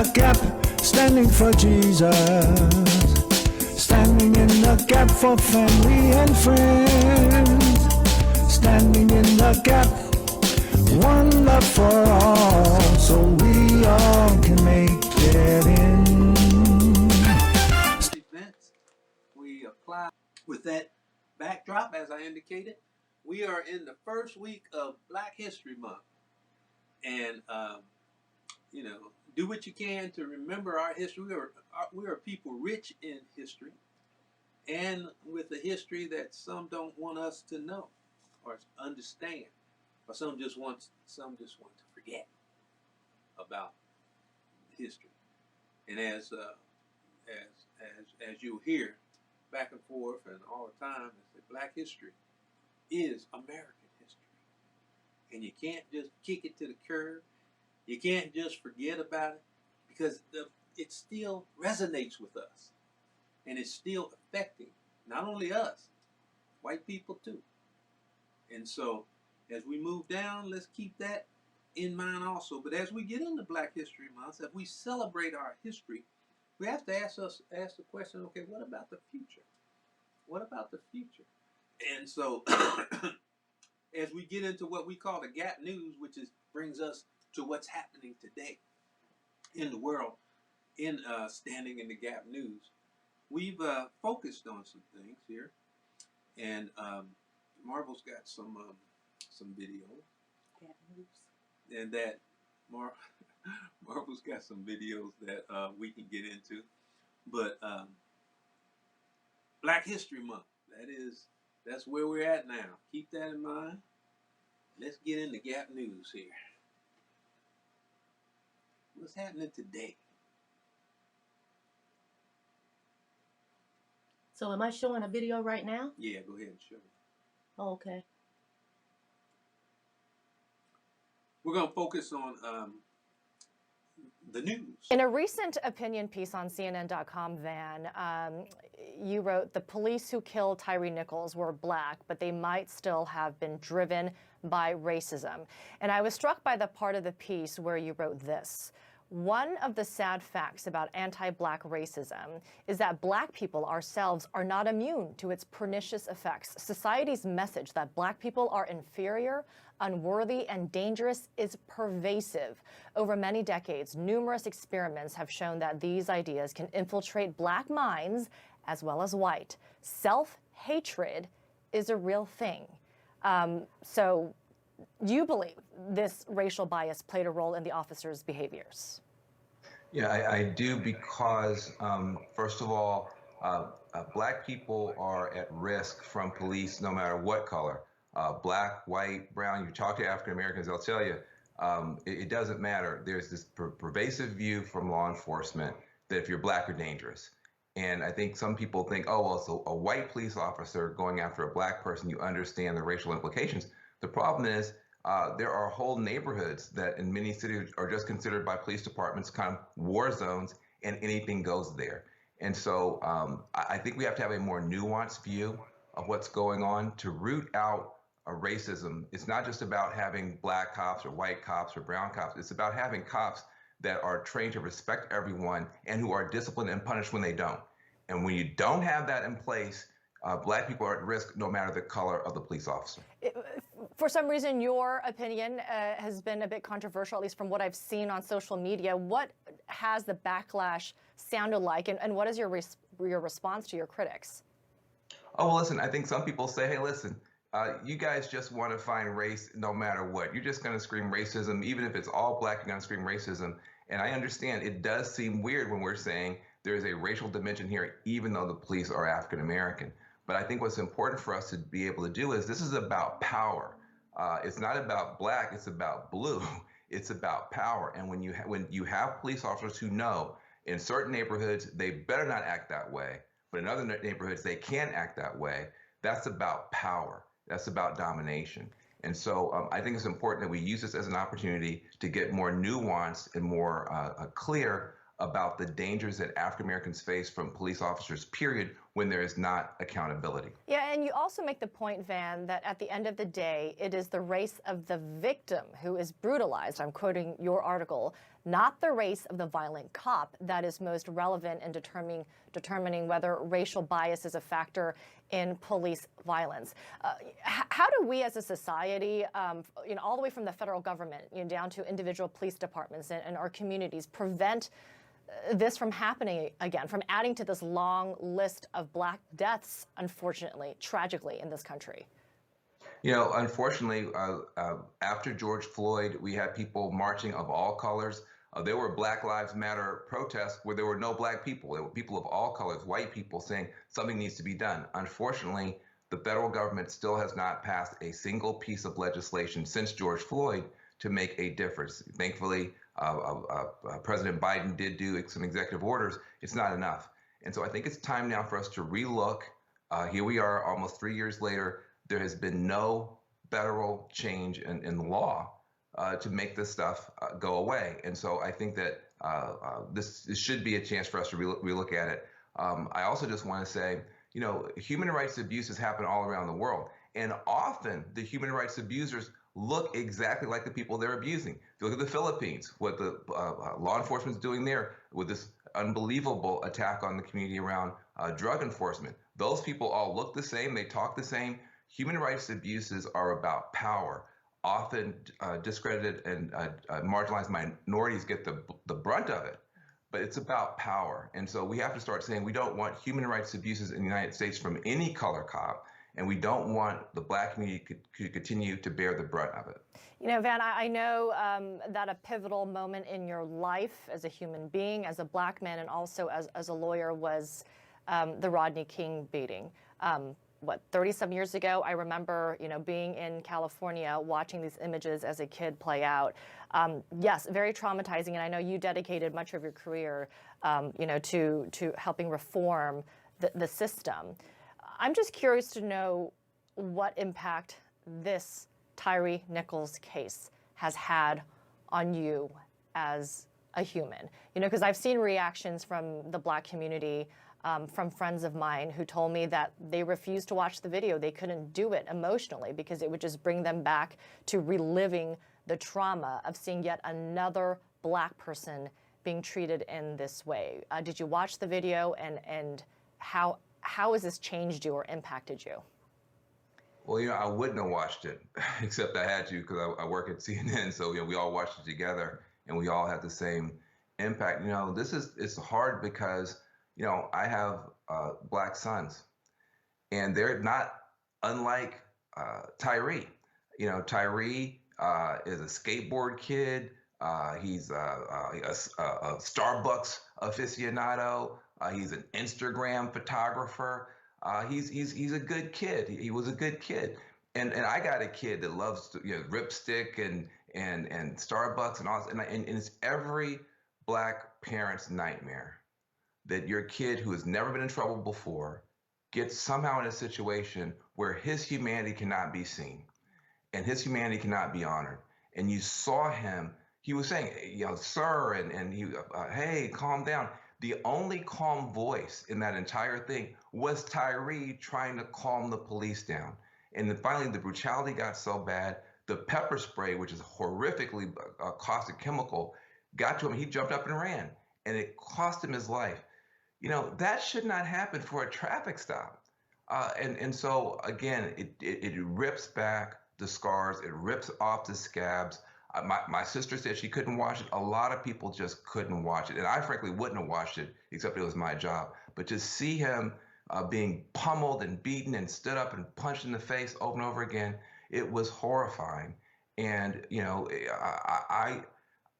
the gap, standing for Jesus. Standing in the gap for family and friends. Standing in the gap, one love for all, so we all can make it in. Events we apply with that backdrop, as I indicated. We are in the first week of Black History Month, and do what you can to remember our history. We are people rich in history, and with a history that some don't want us to know or understand, or some just want to forget about history. And as you'll hear back and forth and all the time, is that Black history is American history, and you can't just kick it to the curb. You can't just forget about it, because it still resonates with us, and it's still affecting not only us, white people too. And so as we move down, let's keep that in mind also. But as we get into Black History Month, as we celebrate our history, we have to ask the question, okay, what about the future? What about the future? And so as we get into what we call the Gap News, which brings us to what's happening today in the world, in Standing in the Gap News, we've focused on some things here, and Marvel's got some video, Gap News, and that Marvel's got some videos that we can get into, but Black History Month, that's where we're at now. Keep that in mind. Let's get into Gap News here. What's happening today? So am I showing a video right now? Yeah, go ahead and show me. Oh, okay. We're going to focus on the news. In a recent opinion piece on CNN.com, Van, you wrote, the police who killed Tyre Nichols were Black, but they might still have been driven by racism. And I was struck by the part of the piece where you wrote this. One of the sad facts about anti-Black racism is that Black people ourselves are not immune to its pernicious effects. Society's message that Black people are inferior, unworthy, and dangerous is pervasive. Over many decades, numerous experiments have shown that these ideas can infiltrate Black minds as well as white. Self-hatred is a real thing. So you believe this racial bias played a role in the officers' behaviors? Yeah, I do, because first of all, Black people are at risk from police no matter what color. Black, white, brown, you talk to African Americans, they'll tell you it doesn't matter. There's this pervasive view from law enforcement that if you're Black, you're dangerous. And I think some people think, oh, well, so a white police officer going after a Black person, you understand the racial implications. The problem is there are whole neighborhoods that in many cities are just considered by police departments kind of war zones, and anything goes there. And so I think we have to have a more nuanced view of what's going on to root out racism. It's not just about having Black cops or white cops or brown cops. It's about having cops that are trained to respect everyone and who are disciplined and punished when they don't. And when you don't have that in place, Black people are at risk no matter the color of the police officer. For some reason, your opinion has been a bit controversial, at least from what I've seen on social media. What has the backlash sounded like, and what is your response to your critics? Oh, well, listen, I think some people say, hey, listen, you guys just want to find race no matter what. You're just going to scream racism. Even if it's all Black, you're going to scream racism. And I understand it does seem weird when we're saying there is a racial dimension here, even though the police are African American. But I think what's important for us to be able to do is this is about power. It's not about Black, it's about blue. It's about power. And when you have police officers who know in certain neighborhoods they better not act that way, but in other neighborhoods they can act that way, that's about power. That's about domination. And so I think it's important that we use this as an opportunity to get more nuanced and more clear about the dangers that African Americans face from police officers, period, when there is not accountability. Yeah, and you also make the point, Van, that at the end of the day, it is the race of the victim who is brutalized. I'm quoting your article, not the race of the violent cop that is most relevant in determining whether racial bias is a factor in police violence. How do we as a society, all the way from the federal government, down to individual police departments and our communities, prevent this from happening again, from adding to this long list of Black deaths, unfortunately, tragically, in this country? Unfortunately, after George Floyd, we had people marching of all colors. There were Black Lives Matter protests where there were no Black people. There were people of all colors, white people, saying something needs to be done. Unfortunately, the federal government still has not passed a single piece of legislation since George Floyd to make a difference. Thankfully, President Biden did do some executive orders. It's not enough. And so I think it's time now for us to relook. Here we are almost 3 years later. There has been no federal change in the law to make this stuff go away. And so I think that this should be a chance for us to relook at it. I also just want to say, human rights abuses happen all around the world. And often the human rights abusers look exactly like the people they're abusing. If you look at the Philippines, what the law enforcement is doing there with this unbelievable attack on the community around drug enforcement. Those people all look the same, they talk the same. Human rights abuses are about power. Often discredited and marginalized minorities get the brunt of it, but it's about power. And so we have to start saying we don't want human rights abuses in the United States from any color cop. And we don't want the Black community to continue to bear the brunt of it. Van, I know that a pivotal moment in your life as a human being, as a Black man, and also as a lawyer was the Rodney King beating. 30-some years ago, I remember, being in California, watching these images as a kid play out. Yes, very traumatizing, and I know you dedicated much of your career, to helping reform the system. I'm just curious to know what impact this Tyre Nichols case has had on you as a human. Because I've seen reactions from the Black community, from friends of mine who told me that they refused to watch the video. They couldn't do it emotionally because it would just bring them back to reliving the trauma of seeing yet another Black person being treated in this way. Did you watch the video, and how has this changed you or impacted you? Well, I wouldn't have watched it, except I had to because I work at CNN. So, we all watched it together and we all had the same impact. It's hard because, I have Black sons and they're not unlike Tyre. Tyre is a skateboard kid. He's a Starbucks aficionado. He's an Instagram photographer. He's a good kid. He was a good kid. And I got a kid that loves Ripstick and Starbucks and all this. And it's every Black parent's nightmare that your kid who has never been in trouble before gets somehow in a situation where his humanity cannot be seen and his humanity cannot be honored. And you saw him, he was saying, sir, and he, hey, calm down. The only calm voice in that entire thing was Tyre trying to calm the police down. And then finally, the brutality got so bad, the pepper spray, which is a horrifically caustic chemical, got to him. He jumped up and ran, and it cost him his life. That should not happen for a traffic stop. And so, again, it rips back the scars. It rips off the scabs. My sister said she couldn't watch it. A lot of people just couldn't watch it. And I frankly wouldn't have watched it, except it was my job. But to see him being pummeled and beaten and stood up and punched in the face over and over again, it was horrifying. And,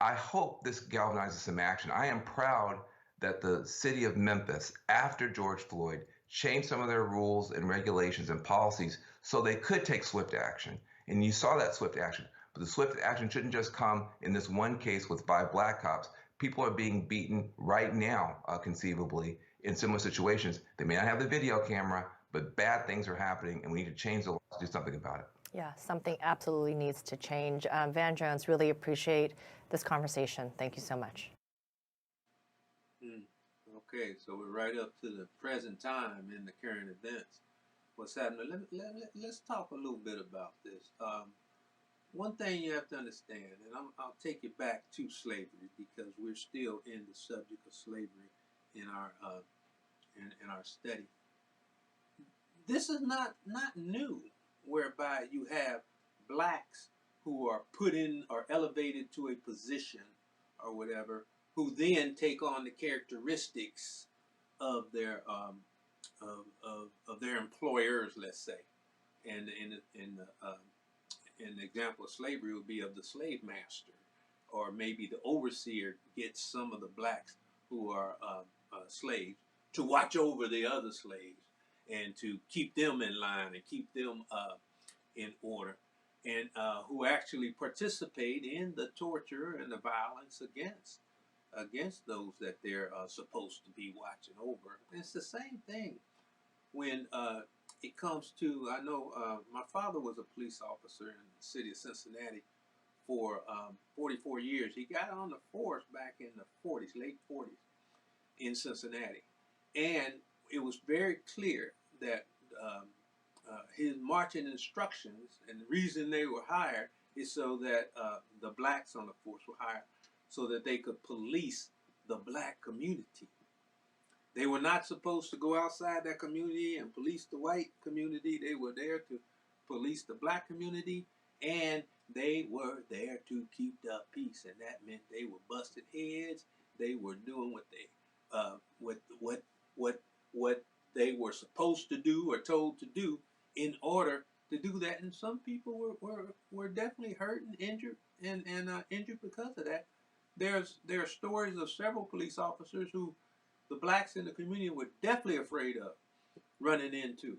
I hope this galvanizes some action. I am proud that the city of Memphis, after George Floyd, changed some of their rules and regulations and policies so they could take swift action. And you saw that swift action. But the swift action shouldn't just come in this one case with 5 Black cops. People are being beaten right now, conceivably, in similar situations. They may not have the video camera, but bad things are happening, and we need to change the law to do something about it. Yeah, something absolutely needs to change. Van Jones, really appreciate this conversation. Thank you so much. Okay, so we're right up to the present time in the current events. What's happening? Let's talk a little bit about this. One thing you have to understand, and I'll take you back to slavery because we're still in the subject of slavery in our in our study. This is not new, whereby you have blacks who are put in or elevated to a position or whatever, who then take on the characteristics of their of their employers, let's say, and in the example of slavery would be of the slave master, or maybe the overseer gets some of the blacks who are slaves to watch over the other slaves and to keep them in line and keep them in order, and who actually participate in the torture and the violence against those that they're supposed to be watching over. It's the same thing when it comes to, I know my father was a police officer in the city of Cincinnati for 44 years. He got on the force back in the 40s, late 40s in Cincinnati. And it was very clear that his marching instructions, and the reason they were hired is so that the blacks on the force were hired so that they could police the black community. They were not supposed to go outside that community and police the white community. They were there to police the black community, and they were there to keep the peace. And that meant they were busting heads. They were doing what they what they were supposed to do or told to do in order to do that. And some people were definitely hurt and injured and injured because of that. There are stories of several police officers who the blacks in the community were definitely afraid of running into.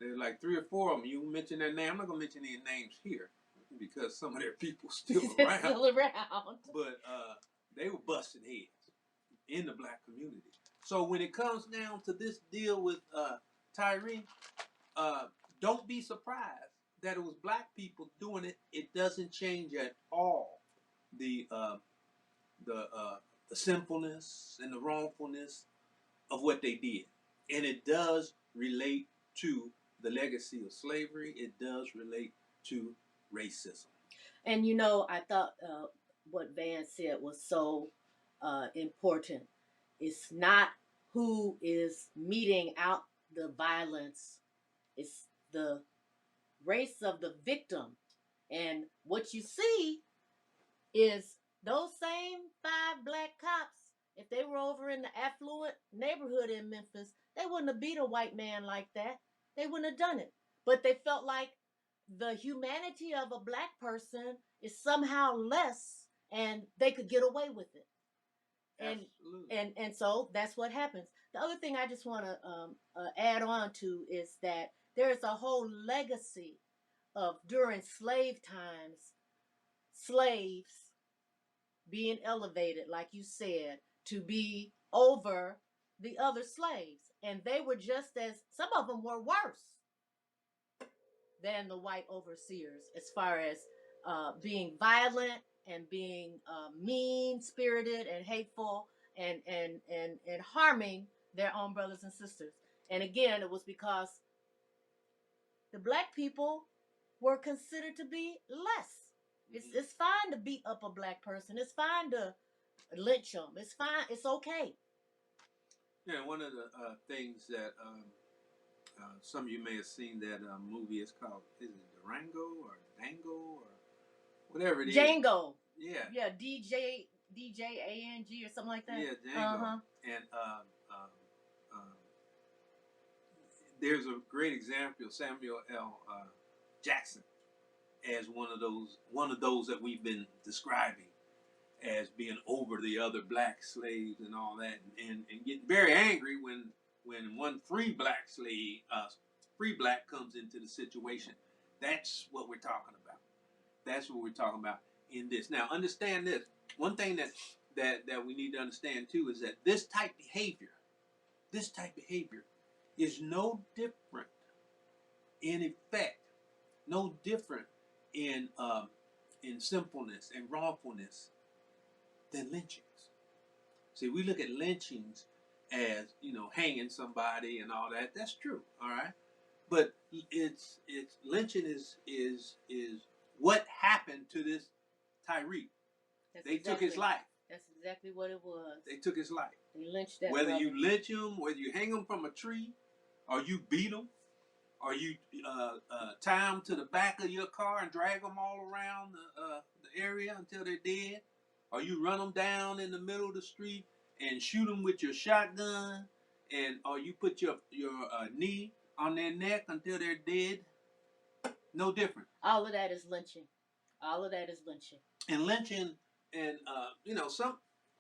There's like 3 or 4 of them. You mention their name. I'm not going to mention any names here because some of their people still around. Still around. But they were busting heads in the black community. So when it comes down to this deal with Tyre, don't be surprised that it was black people doing it. It doesn't change at all the sinfulness and the wrongfulness of what they did. And it does relate to the legacy of slavery. It does relate to racism. And you know, I thought what Van said was so important. It's not who is meting out the violence. It's the race of the victim. And what you see is those same 5 black cops, if they were over in the affluent neighborhood in Memphis, they wouldn't have beat a white man like that. They wouldn't have done it. But they felt like the humanity of a black person is somehow less, and they could get away with it. And so that's what happens. The other thing I just want to add on to is that there's a whole legacy of during slave times, slaves being elevated, like you said, to be over the other slaves. And they were just as, some of them were worse than the white overseers as far as being violent and being mean-spirited and hateful and harming their own brothers and sisters. And again, it was because the black people were considered to be less. It's fine to beat up a black person. It's fine to lynch them. It's fine. It's okay. Yeah, one of the things that some of you may have seen that movie is called, is it Durango or Dango or whatever it is? Django. Yeah. Yeah, DJANG or something like that. Yeah, Django. And there's a great example of Samuel L. Jackson as one of those that we've been describing as being over the other black slaves and all that, and getting very angry when one free black comes into the situation. That's what we're talking about. That's what we're talking about in this. Now, understand this. One thing that we need to understand too is that this type behavior is no different in effect, no different in sinfulness and wrongfulness than lynchings. See, we look at lynchings as hanging somebody and all that. That's true, all right. But it's lynching is what happened to this Tyreek. That's They took his exactly- life. That's exactly what it was. They took his life. They lynched that Whether brother. you lynch him, whether you hang him from a tree, or you beat him, or you tie them to the back of your car and drag them all around the area until they're dead, or you run them down in the middle of the street and shoot them with your shotgun, or you put your knee on their neck until they're dead. No different. All of that is lynching. All of that is lynching. And lynching, and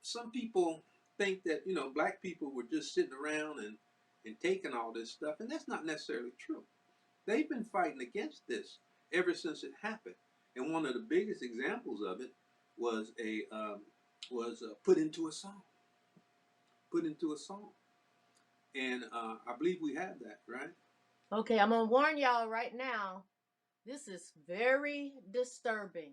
some people think that black people were just sitting around and taking all this stuff, and that's not necessarily true. They've been fighting against this ever since it happened, and one of the biggest examples of it was put into a song. Put into a song, and I believe we have that, right? Okay, I'm gonna warn y'all right now. This is very disturbing.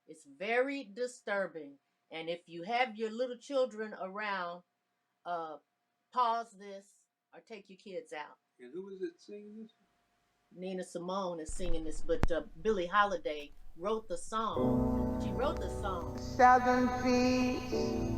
It's very disturbing. And if you have your little children around, pause this or take your kids out. And who is it singing this? Nina Simone is singing this, but Billie Holiday wrote the song. She wrote the song. Southern peace